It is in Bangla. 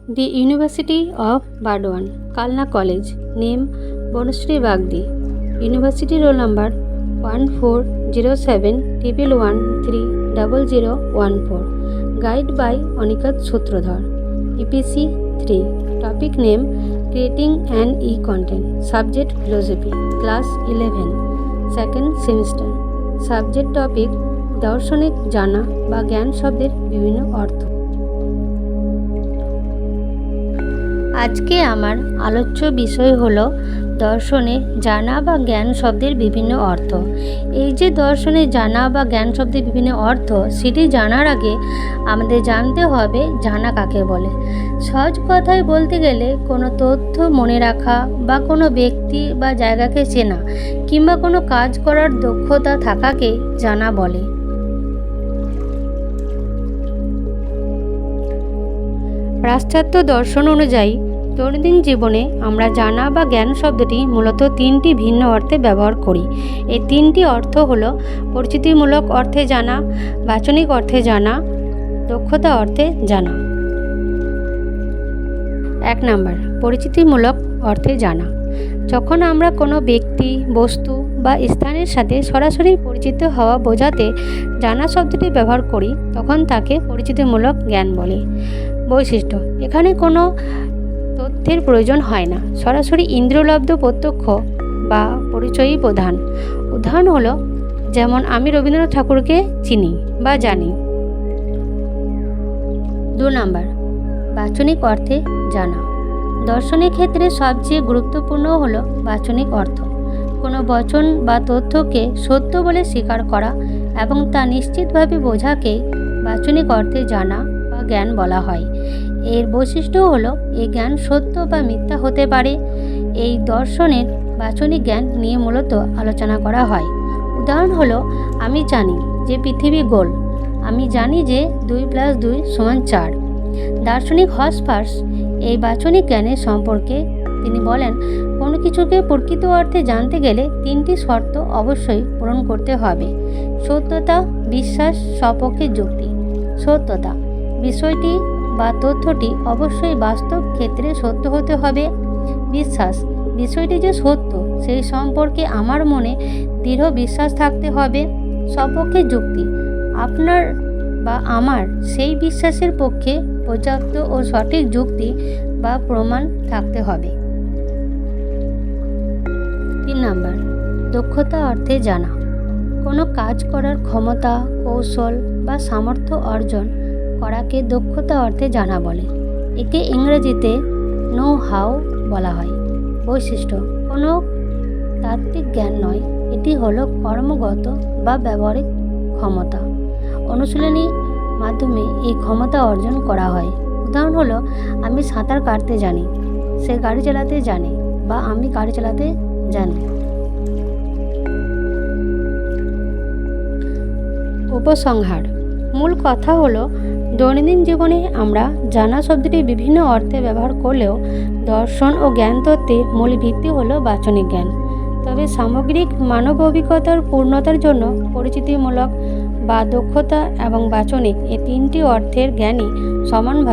The University of Burdwan, Kalna College. Name Bonushree Bagdi. University roll number 140711130014. Guide by Anikat Sutradhar. EPC 3. Topic name Creating an E-Content. Subject Philosophy. Class 11. Second semester. Subject topic দর্শনিক জানা বা জ্ঞান শব্দের বিভিন্ন অর্থ। আজকে আমার আলোচ্য বিষয় হলো দর্শনে জানা বা জ্ঞান শব্দের বিভিন্ন অর্থ। এই যে দর্শনে জানা বা জ্ঞান শব্দের বিভিন্ন অর্থ, সেটি জানার আগে আমাদের জানতে হবে জানা কাকে বলে। সহজ কথায় বলতে গেলে কোনো তথ্য মনে রাখা বা কোনো ব্যক্তি বা জায়গাকে চেনা কিংবা কোনো কাজ করার দক্ষতা থাকাকে জানা বলে। পাশ্চাত্য দর্শন অনুযায়ী দৈনন্দিন জীবনে আমরা জানা বা জ্ঞান শব্দটি মূলত তিনটি ভিন্ন অর্থে ব্যবহার করি। এই তিনটি অর্থ হলো পরিচিতিমূলক অর্থে জানা, বাচনিক অর্থে জানা, দক্ষতা অর্থে জানা। 1 নাম্বার, পরিচিতিমূলক অর্থে জানা। যখন আমরা কোনো ব্যক্তি, বস্তু বা স্থানের সাথে সরাসরি পরিচিত হওয়া বোঝাতে জানা শব্দটি ব্যবহার করি, তখন তাকে পরিচিতিমূলক জ্ঞান বলে। বৈশিষ্ট্য: এখানে কোনো তথ্যের প্রয়োজন হয় না, সরাসরি ইন্দ্রিয়লব্ধ প্রত্যক্ষ বা পরিচয়ই প্রধান। উদাহরণ হলো, যেমন আমি রবীন্দ্রনাথ ঠাকুরকে চিনি বা জানি। 2 নাম্বার, বাচনিক অর্থে জানা। দর্শনের ক্ষেত্রে সবচেয়ে গুরুত্বপূর্ণ হলো বাচনিক অর্থ। কোনো বচন বা তথ্যকে সত্য বলে স্বীকার করা এবং তা নিশ্চিতভাবে বোঝাকেই বাচনিক অর্থে জানা বা জ্ঞান বলা হয়। এর বৈশিষ্ট্য হলো এই জ্ঞান সত্য বা মিথ্যা হতে পারে। এই দর্শনের বাচনিক জ্ঞান নিয়ে মূলত আলোচনা করা হয়। উদাহরণ হলো, আমি জানি যে পৃথিবী গোল, আমি জানি যে 2+2 = 4। দার্শনিক হসপার্স এই বাচনিক জ্ঞানের সম্পর্কে তিনি বলেন, কোনো কিছুকে প্রকৃত অর্থে জানতে গেলে 3টি শর্ত অবশ্যই পূরণ করতে হবে: সত্যতা, বিশ্বাস, সপক্ষে যুক্তি। সত্যতা: বিষয়টি বা তথ্যটি অবশ্যই বাস্তব ক্ষেত্রে সত্য হতে হবে। বিশ্বাস: বিষয়টি যে সত্য সেই সম্পর্কে আমার মনে দৃঢ় বিশ্বাস থাকতে হবে। সপক্ষে যুক্তি: আপনার বা আমার সেই বিশ্বাসের পক্ষে পর্যাপ্ত ও সঠিক যুক্তি বা প্রমাণ থাকতে হবে। 3 নাম্বার, দক্ষতা অর্থে জানা। কোনো কাজ করার ক্ষমতা, কৌশল বা সামর্থ্য অর্জন করাকে দক্ষতা অর্থে জানা বলে। একে ইংরেজিতে নো হাউ বলা হয়। বৈশিষ্ট্য: কোনো তাত্ত্বিক জ্ঞান নয়, এটি হলো কর্মগত বা ব্যবহারিক ক্ষমতা। অনুশীলনীর মাধ্যমে এই ক্ষমতা অর্জন করা হয়। উদাহরণ হলো, আমি সাঁতার কাটতে জানি, সে গাড়ি চালাতে জানে বা আমি গাড়ি চালাতে জানি। উপসংহার: মূল কথা হলো, দৈনন্দিন জীবনে আমরা জানা শব্দটি বিভিন্ন অর্থে ব্যবহার করলেও দর্শন ও জ্ঞান তত্ত্বে মূল ভিত্তি হলো বাচনিক জ্ঞান। তবে সামগ্রিক মানব অভিজ্ঞতার পূর্ণতার জন্য পরিচিতিমূলক বা দক্ষতা এবং বাচনিক এই 3টি অর্থের জ্ঞানই সমানভাবে